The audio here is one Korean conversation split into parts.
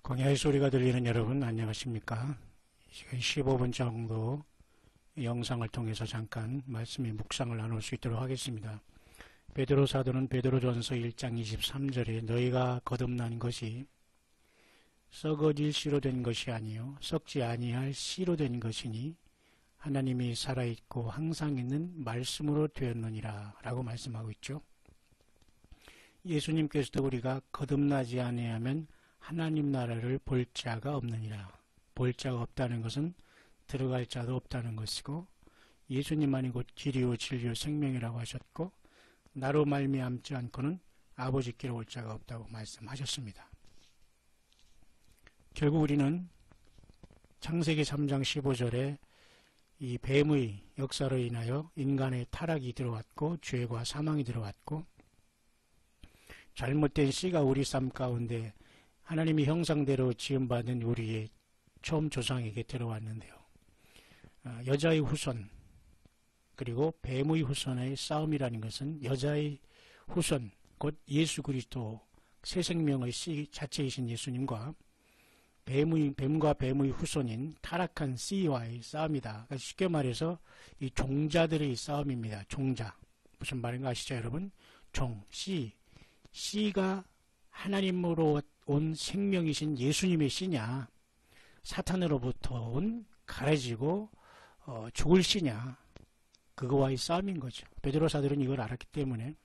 광야의 소리가 들리는 여러분 안녕하십니까? 시간 15분 정도 영상을 통해서 잠깐 말씀의 묵상을 나눌 수 있도록 하겠습니다. 베드로 사도는 베드로전서 1장 23절에 너희가 거듭난 것이 썩어질 씨로 된 것이 아니요 썩지 아니할 씨로 된 것이니 하나님이 살아있고 항상 있는 말씀으로 되었느니라 라고 말씀하고 있죠. 예수님께서도 우리가 거듭나지 아니하면 하나님 나라를 볼 자가 없느니라. 볼 자가 없다는 것은 들어갈 자도 없다는 것이고 예수님만이 곧 길이요 진리요 생명이라고 하셨고 나로 말미암지 않고는 아버지께로 올 자가 없다고 말씀하셨습니다. 결국 우리는 창세기 3장 15절에 이 뱀의 역사로 인하여 인간의 타락이 들어왔고 죄와 사망이 들어왔고 잘못된 씨가 우리 삶 가운데 하나님의 형상대로 지음받은 우리의 처음 조상에게 들어왔는데요. 여자의 후손 그리고 뱀의 후손의 싸움이라는 것은 여자의 후손 곧 예수 그리스도 새 생명의 씨 자체이신 예수님과 뱀과 뱀의 후손인 타락한 씨와의 싸움이다. 그러니까 쉽게 말해서 이 종자들의 싸움입니다. 종자. 무슨 말인가 아시죠 여러분? 종, 씨가 하나님으로 온 생명이신 예수님의 씨냐 사탄으로부터 온 가라지고 죽을 씨냐 그거와의 싸움인 거죠. 베드로 사도는 이걸 알았기 때문에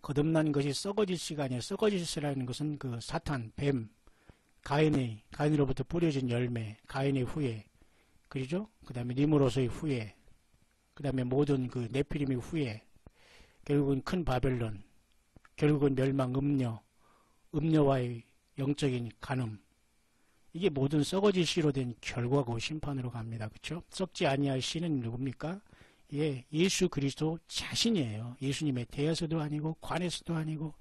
거듭난 것이 썩어질 씨가 아니라 썩어질 씨라는 것은 그 사탄, 뱀, 가인으로부터 뿌려진 열매, 가인의 후예, 그죠? 그 다음에 니무로서의 후예, 그 다음에 모든 그 네피림의 후예, 결국은 큰 바벨론, 결국은 멸망, 음녀와의 영적인 간음, 이게 모든 썩어질 씨로 된 결과고 심판으로 갑니다. 그렇죠? 썩지 아니할 씨는 누굽니까? 예, 예수 그리스도 자신이에요. 예수님의 대에서도 아니고 관에서도 아니고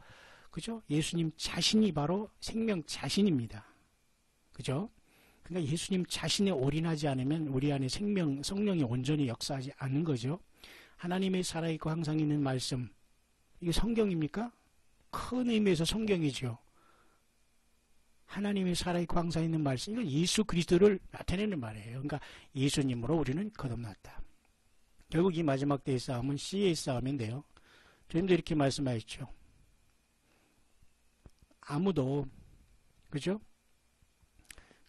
그죠? 예수님 자신이 바로 생명 자신입니다. 그죠? 그러니까 예수님 자신에 올인하지 않으면 우리 안에 성령이 온전히 역사하지 않는 거죠. 하나님의 살아있고 항상 있는 말씀, 이게 성경입니까? 큰 의미에서 성경이죠. 하나님의 살아있고 항상 있는 말씀, 이건 예수 그리스도를 나타내는 말이에요. 그러니까 예수님으로 우리는 거듭났다. 결국 이 마지막 때의 싸움은 씨의 싸움인데요. 주님도 이렇게 말씀하셨죠. 아무도 그죠?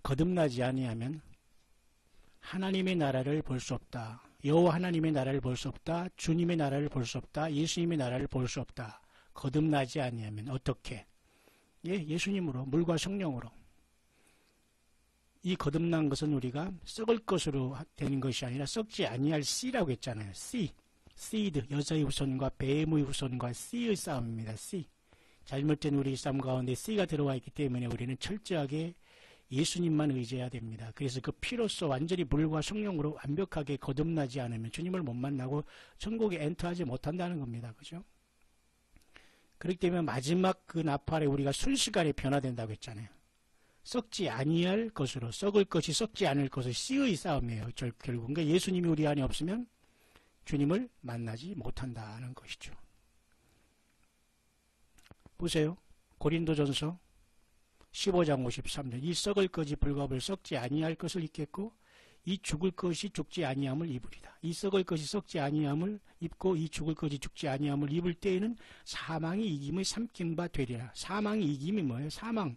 거듭나지 아니하면 하나님의 나라를 볼 수 없다. 여호와 하나님의 나라를 볼 수 없다. 주님의 나라를 볼 수 없다. 예수님의 나라를 볼 수 없다. 거듭나지 아니하면 어떻게? 예수님으로 물과 성령으로. 이 거듭난 것은 우리가 썩을 것으로 되는 것이 아니라 썩지 아니할 씨라고 했잖아요. 씨드 여자의 후손과 뱀의 후손과 씨의 싸움입니다. 씨. 잘못된 우리 삶 가운데 씨가 들어와 있기 때문에 우리는 철저하게 예수님만 의지해야 됩니다. 그래서 그 피로써 완전히 물과 성령으로 완벽하게 거듭나지 않으면 주님을 못 만나고 천국에 엔터하지 못한다는 겁니다. 그죠? 그렇기 때문에 마지막 그 나팔에 우리가 순식간에 변화된다고 했잖아요. 썩지 아니할 것으로 썩을 것이 썩지 않을 것을 씨의 싸움이에요. 결국 그러니까 예수님이 우리 안에 없으면 주님을 만나지 못한다는 것이죠. 보세요. 고린도전서 15장 53절 이 썩을 것이 불갑을 썩지 아니할 것을 입겠고 이 죽을 것이 죽지 아니함을 입으리다. 이 썩을 것이 썩지 아니함을 입고 이 죽을 것이 죽지 아니함을 입을 때에는 사망이 이김의 삼킨 바 되리라. 사망이 이김이 뭐예요? 사망,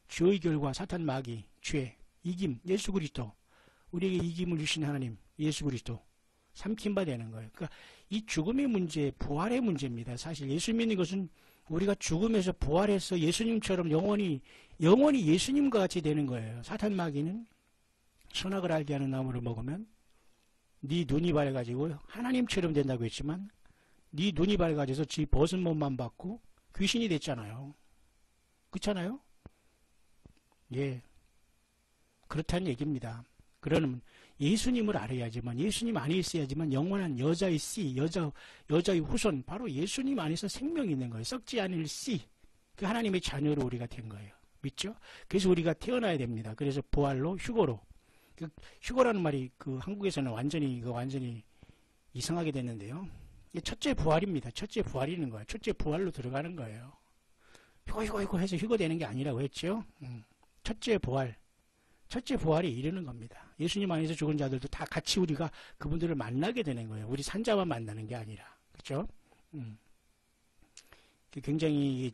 죄의 결과, 사탄 마귀, 죄, 이김, 예수 그리스도. 우리에게 이김을 주신 하나님, 예수 그리스도. 삼킨 바 되는 거예요. 그러니까 이 죽음의 문제, 부활의 문제입니다. 사실 예수 믿는 것은 우리가 죽음에서 부활해서 예수님처럼 영원히 예수님과 같이 되는 거예요. 사탄 마귀는 선악을 알게 하는 나무를 먹으면 네 눈이 밝아지고 하나님처럼 된다고 했지만 네 눈이 밝아져서 지 벗은 몸만 받고 귀신이 됐잖아요. 그렇잖아요? 예, 그렇다는 얘기입니다. 그러면 예수님을 알아야지만 예수님 안에 있어야지만 영원한 여자의 씨, 여자의 후손 바로 예수님 안에서 생명이 있는 거예요. 썩지 않을 씨, 그 하나님의 자녀로 우리가 된 거예요. 믿죠? 그래서 우리가 태어나야 됩니다. 그래서 부활로 휴거로. 휴거라는 말이 그 한국에서는 완전히 이상하게 됐는데요. 첫째 부활입니다. 첫째 부활이는 거예요. 첫째 부활로 들어가는 거예요. 휴거 해서 휴거되는 게 아니라고 했죠. 첫째 부활, 첫째 부활에 이르는 겁니다. 예수님 안에서 죽은 자들도 다 같이 우리가 그분들을 만나게 되는 거예요. 우리 산자만 만나는 게 아니라. 그렇죠? 굉장히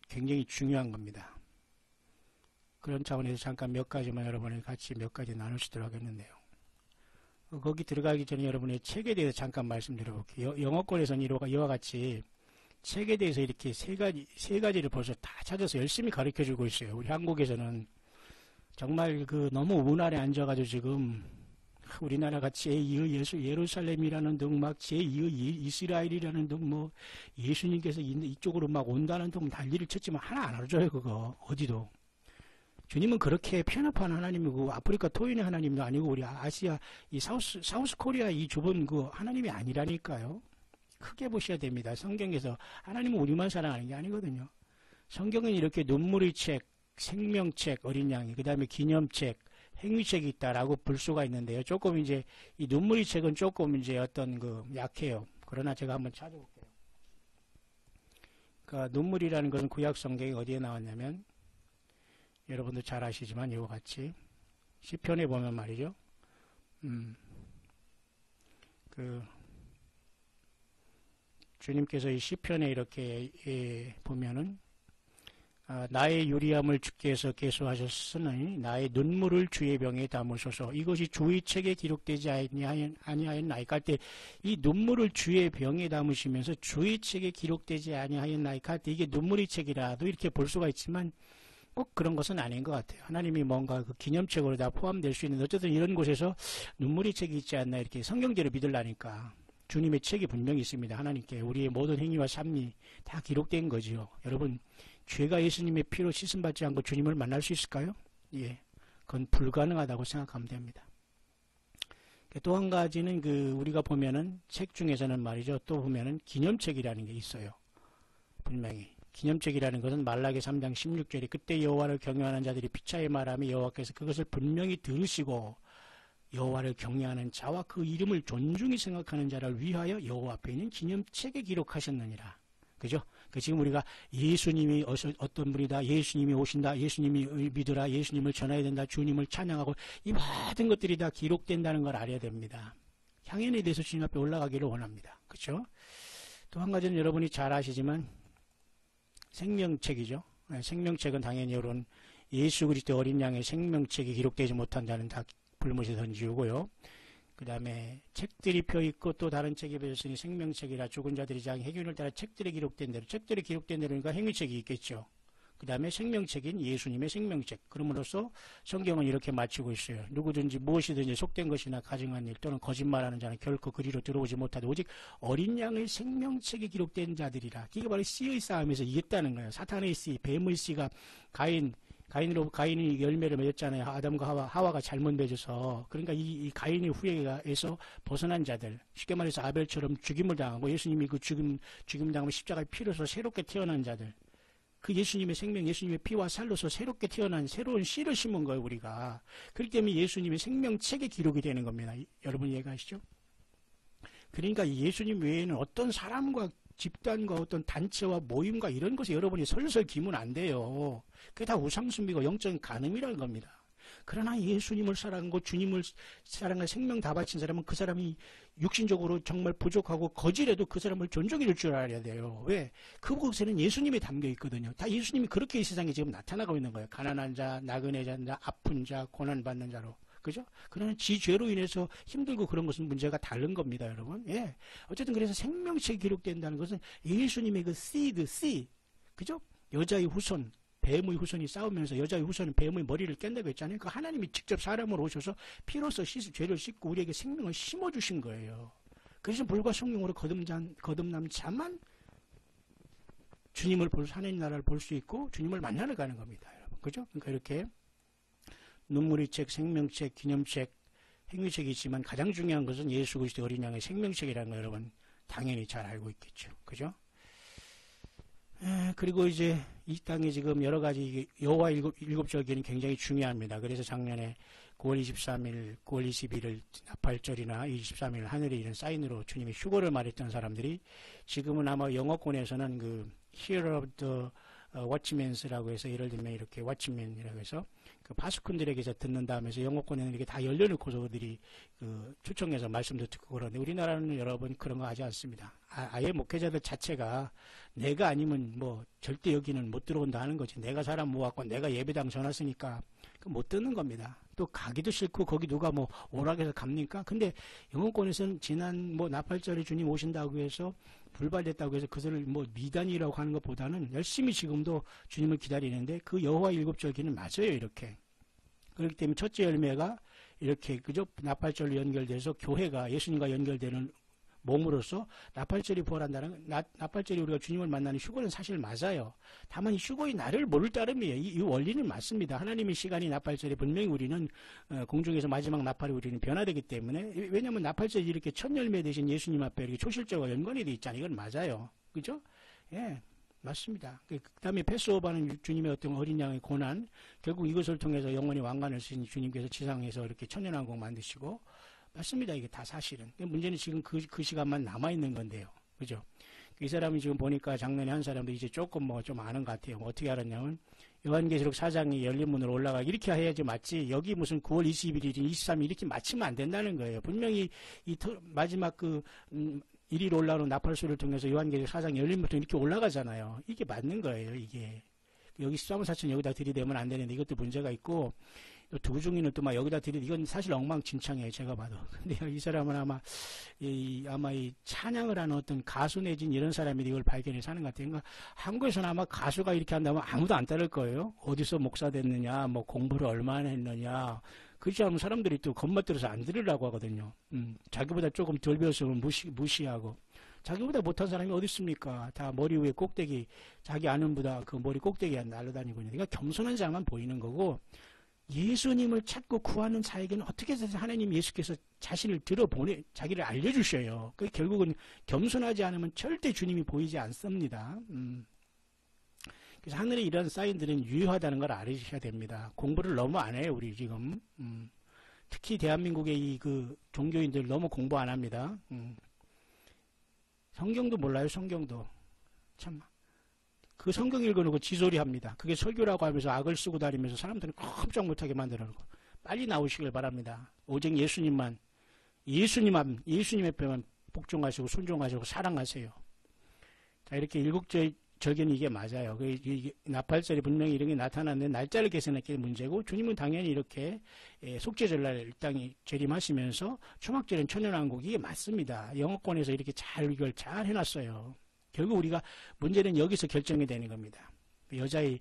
굉장히 중요한 겁니다. 그런 차원에서 잠깐 몇 가지만 여러분이 같이 몇 가지 나누시도록 하겠는데요. 거기 들어가기 전에 여러분의 책에 대해서 잠깐 말씀드려볼게요. 영어권에서는 이와 같이 책에 대해서 이렇게 세 가지를 벌써 다 찾아서 열심히 가르쳐 주고 있어요. 우리 한국에서는 정말 너무 우날에 앉아가지고 지금 우리나라가 제2의 예루살렘이라는 등 막 제2의 이스라엘이라는 등 뭐 예수님께서 이쪽으로 막 온다는 등 난리를 쳤지만 하나 안 알아줘요. 그거 어디도. 주님은 그렇게 편협한 하나님이고 아프리카 토인의 하나님도 아니고 우리 아시아 이 사우스 코리아 이 좁은 그 하나님이 아니라니까요. 크게 보셔야 됩니다. 성경에서 하나님은 우리만 사랑하는 게 아니거든요. 성경은 이렇게 눈물의 책, 생명책, 어린 양이, 그 다음에 기념책, 행위책이 있다라고 볼 수가 있는데요. 조금 이제 이 눈물의 책은 조금 이제 어떤 약해요. 그러나 제가 한번 찾아볼게요. 그러니까 눈물이라는 것은 구약 성경이 어디에 나왔냐면 여러분도 잘 아시지만 이와 같이 시편에 보면 말이죠. 주님께서 이 시편에 이렇게 보면은 나의 유리함을 주께서 계수하셨으니 나의 눈물을 주의 병에 담으소서. 이것이 주의 책에 기록되지 아니하였나이까 할 때 이 눈물을 주의 병에 담으시면서 주의 책에 기록되지 아니하였나이까 할 때 이게 눈물의 책이라도 이렇게 볼 수가 있지만 꼭 그런 것은 아닌 것 같아요. 하나님이 뭔가 그 기념책으로 다 포함될 수 있는 어쨌든 이런 곳에서 눈물의 책이 있지 않나 이렇게 성경대로 믿으려니까 주님의 책이 분명히 있습니다. 하나님께 우리의 모든 행위와 삶이 다 기록된 거지요. 여러분 죄가 예수님의 피로 씻음받지 않고 주님을 만날 수 있을까요? 예, 그건 불가능하다고 생각하면 됩니다. 또 한 가지는 우리가 보면은 책 중에서는 말이죠. 또 보면은 기념책이라는 게 있어요. 분명히. 기념책이라는 것은 말라기 3장 16절에 그때 여호와를 경외하는 자들이 피차에 말하며 여호와께서 그것을 분명히 들으시고 여호와를 경외하는 자와 그 이름을 존중히 생각하는 자를 위하여 여호와 앞에 있는 기념책에 기록하셨느니라. 그죠? 지금 우리가 예수님이 어떤 분이다, 예수님이 오신다, 예수님이 믿으라, 예수님을 전해야 된다, 주님을 찬양하고 이 모든 것들이 다 기록된다는 걸 알아야 됩니다. 향연에 대해서 주님 앞에 올라가기를 원합니다. 그렇죠? 또 한 가지는 여러분이 잘 아시지만 생명책이죠. 생명책은 당연히 이런 예수 그리스도 어린 양의 생명책이 기록되지 못한 자는 다 불못에 던지우고요. 그 다음에 책들이 펴있고 또 다른 책이 펴졌으니 생명책이라 죽은 자들이 장 해균을 따라 책들에 기록된 대로 책들에 기록된 대로니까 행위책이 있겠죠. 그 다음에 생명책인 예수님의 생명책. 그럼으로써 성경은 이렇게 마치고 있어요. 누구든지 무엇이든지 속된 것이나 가증한 일 또는 거짓말하는 자는 결코 그리로 들어오지 못하되 오직 어린 양의 생명책에 기록된 자들이라. 이게 바로 씨의 싸움에서 이겼다는 거예요. 사탄의 씨, 뱀의 씨가 가인이 열매를 맺었잖아요. 아담과 하와가 잘못 맺어서. 그러니까 이 가인의 후예에서 벗어난 자들, 쉽게 말해서 아벨처럼 죽임을 당하고 예수님이 그 죽임 당하면 십자가의 피로서 새롭게 태어난 자들. 그 예수님의 생명, 예수님의 피와 살로서 새롭게 태어난 새로운 씨를 심은 거예요, 우리가. 그렇기 때문에 예수님의 생명책에 기록이 되는 겁니다. 여러분 이해가시죠? 그러니까 예수님 외에는 어떤 사람과 집단과 어떤 단체와 모임과 이런 것에 여러분이 설설 기면 안 돼요. 그게 다 우상숭배고 영적인 간음이라는 겁니다. 그러나 예수님을 사랑하고 주님을 사랑하는 생명 다 바친 사람은 그 사람이 육신적으로 정말 부족하고 거지라도 그 사람을 존중해 줄 줄 알아야 돼요. 왜? 그곳에는 예수님이 담겨 있거든요. 다 예수님이 그렇게 이 세상에 지금 나타나고 있는 거예요. 가난한 자, 나그네 자, 아픈 자, 고난받는 자로. 그죠? 그러나 지 죄로 인해서 힘들고 그런 것은 문제가 다른 겁니다, 여러분. 예. 어쨌든 그래서 생명책이 기록된다는 것은 예수님의 그 씨. 그죠? 여자의 후손. 뱀의 후손이 싸우면서 여자의 후손은 뱀의 머리를 깬다고 했잖아요. 그 하나님이 직접 사람으로 오셔서 피로써 죄를 씻고 우리에게 생명을 심어주신 거예요. 그래서 불과 성령으로 거듭난 자만 주님을 하나님 나라를 볼 수 있고 주님을 만나러 가는 겁니다. 여러분. 그죠? 그러니까 이렇게 눈물의 책, 생명책, 기념책, 행위책이 있지만 가장 중요한 것은 예수 그리스도 어린 양의 생명책이라는 거 여러분 당연히 잘 알고 있겠죠. 그죠? 그리고 이제 이 땅에 지금 여러 가지 여호와 일곱 절기는 굉장히 중요합니다. 그래서 작년에 9월 23일, 9월 21일 나팔절이나 23일 하늘에 이른 사인으로 주님이 휴거를 말했던 사람들이 지금은 아마 영어권에서는 그 Year of the 워치맨스라고 해서 예를 들면 이렇게 워치맨이라고 해서 그 파수꾼들에게서 듣는다 하면서 영어권에는 이렇게 다 열려놓고서 그들이 그 초청해서 말씀도 듣고 그러는데 우리나라는 여러분 그런 거 하지 않습니다. 아예 목회자들 자체가 내가 아니면 뭐 절대 여기는 못 들어온다 하는 거지. 내가 사람 모았고 내가 예배당 전화쓰니까 못 듣는 겁니다. 또 가기도 싫고 거기 누가 뭐 오락해서 갑니까? 근데 영어권에서는 지난 뭐 나팔절에 주님 오신다고 해서 불발됐다고 해서 그들을 뭐 미단이라고 하는 것보다는 열심히 지금도 주님을 기다리는데 그 여호와 일곱절 기는 맞아요. 이렇게. 그렇기 때문에 첫째 열매가 이렇게 그저 나팔절로 연결돼서 교회가 예수님과 연결되는 몸으로서 나팔절이 부활한다는 나팔절이 우리가 주님을 만나는 휴거는 사실 맞아요. 다만 이 휴거의 날을 모를 따름이에요. 이 원리는 맞습니다. 하나님의 시간이 나팔절에 분명히 우리는 공중에서 마지막 나팔이 우리는 변화되기 때문에 왜냐하면 나팔절이 이렇게 첫 열매 되신 예수님 앞에 이렇게 초실절과 연관이 돼 있잖아요. 이건 맞아요. 그죠? 예. 맞습니다. 그 다음에 패스오버는 주님의 어떤 어린 양의 고난, 결국 이것을 통해서 영원히 왕관을 쓰신 주님께서 지상에서 이렇게 천년왕국 만드시고 맞습니다. 이게 다 사실은. 문제는 지금 그 시간만 남아있는 건데요. 그죠? 이 사람이 지금 보니까 작년에 한 사람도 이제 조금 뭐 좀 아는 것 같아요. 어떻게 알았냐면, 요한계시록 4장이 열린 문으로 올라가 이렇게 해야지 맞지. 여기 무슨 9월 21일인 23일 이렇게 맞추면 안 된다는 거예요. 분명히 마지막 1일 올라오는 나팔소리를 통해서 요한계시록 4장 열림부터 이렇게 올라가잖아요. 이게 맞는 거예요. 이게. 여기 13,4천 여기다 들이대면 안 되는데 이것도 문제가 있고, 두 중이는 또 막 여기다 들이대 이건 사실 엉망진창이에요. 제가 봐도. 근데 이 사람은 아마 이 찬양을 하는 어떤 가수 내진 이런 사람이 이걸 발견해서 하는 것 같아요. 그러니까 한국에서는 아마 가수가 이렇게 한다면 아무도 안 따를 거예요. 어디서 목사 됐느냐, 뭐 공부를 얼마나 했느냐. 그렇지 않으면 사람들이 또 겁먹들어서 안 들으려고 하거든요. 자기보다 조금 덜 배웠으면 무시하고. 자기보다 못한 사람이 어디 있습니까? 다 머리 위에 꼭대기, 자기 아는 보다 그 머리 꼭대기에 날아다니고 있는. 그러니까 겸손한 자만 보이는 거고, 예수님을 찾고 구하는 자에게는 어떻게 해서 하나님 예수께서 자신을 자기를 알려주셔요. 그 결국은 겸손하지 않으면 절대 주님이 보이지 않습니다. 그래서 하늘에 이런 사인들은 유효하다는 걸 알으셔야 됩니다. 공부를 너무 안 해요, 우리 지금. 특히 대한민국의 이 종교인들 너무 공부 안 합니다. 성경도 몰라요, 성경도. 참. 그 성경 읽어놓고 지소리 합니다. 그게 설교라고 하면서 악을 쓰고 다니면서 사람들은 깜짝 못하게 만들어놓고. 빨리 나오시길 바랍니다. 오직 예수님의 앞에만 복종하시고 순종하시고 사랑하세요. 자, 이렇게 일국절기는 이게 맞아요. 나팔절이 분명히 이런 게 나타났는데 날짜를 계산할 게 문제고 주님은 당연히 이렇게 속죄절날 땅이 재림하시면서 초막절은 천년왕국 이게 맞습니다. 영어권에서 이렇게 이걸 잘 해놨어요. 결국 우리가 문제는 여기서 결정이 되는 겁니다. 여자의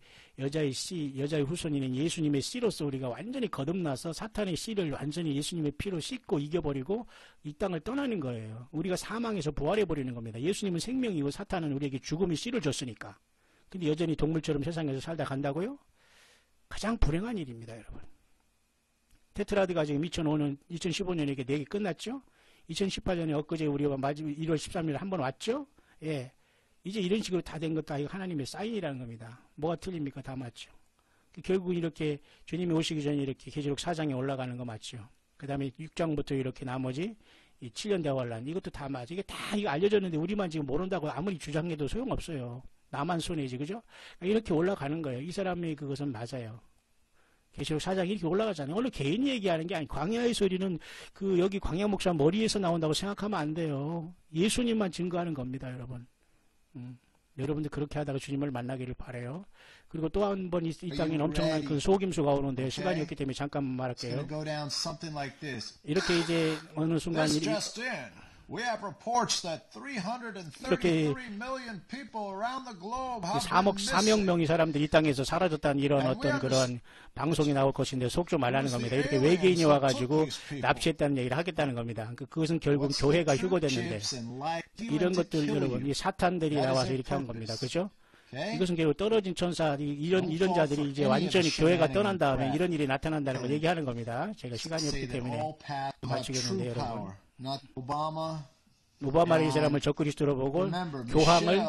후손이는 예수님의 씨로서 우리가 완전히 거듭나서 사탄의 씨를 완전히 예수님의 피로 씻고 이겨버리고 이 땅을 떠나는 거예요. 우리가 사망에서 부활해버리는 겁니다. 예수님은 생명이고 사탄은 우리에게 죽음의 씨를 줬으니까. 근데 여전히 동물처럼 세상에서 살다 간다고요? 가장 불행한 일입니다, 여러분. 테트라드가 지금 2015년에 이렇게 4개 끝났죠? 2018년에 엊그제 우리가 마지막 1월 13일 한 번 왔죠? 예. 이제 이런 식으로 다 된 것도 하나님의 사인이라는 겁니다. 뭐가 틀립니까? 다 맞죠. 결국 이렇게 주님이 오시기 전에 이렇게 계시록 4장에 올라가는 거 맞죠. 그 다음에 6장부터 이렇게 나머지 이 7년 대환란 이것도 다 맞아. 이게 다 이거 알려졌는데 우리만 지금 모른다고 아무리 주장해도 소용없어요. 나만 손해지, 그죠? 이렇게 올라가는 거예요. 이 사람의 그것은 맞아요. 계시록 4장이 이렇게 올라가잖아요. 원래 개인이 얘기하는 게 아니고 광야의 소리는 여기 광야 목사 머리에서 나온다고 생각하면 안 돼요. 예수님만 증거하는 겁니다, 여러분. 여러분들 그렇게 하다가 주님을 만나기를 바라요. 그리고 또 한 번 이 땅에 엄청난 그 속임수가 오는데 시간이 없기 때문에 잠깐만 말할게요. 이렇게 이제 어느 순간 이렇게 4억 명의 사람들이 이 땅에서 사라졌다는 이런 어떤 그런 방송이 나올 것인데 속 좀 말라는 겁니다. 이렇게 외계인이 와가지고 납치했다는 얘기를 하겠다는 겁니다. 그것은 결국 교회가 휴거됐는데 이런 것들 여러분 이 사탄들이 나와서 이렇게 한 겁니다. 그죠? 이것은 결국 떨어진 천사 이런 자들이 이제 완전히 교회가 떠난 다음에 이런 일이 나타난다는 걸 얘기하는 겁니다. 제가 시간이 없기 때문에 마치겠는데 여러분. 오바마를 이 사람을 적그리스도로 보고 교황을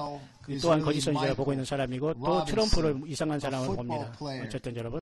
또한 거짓 선지자로 보고 있는 사람이고 또 트럼프를 이상한 사람으로 봅니다. 어쨌든 여러분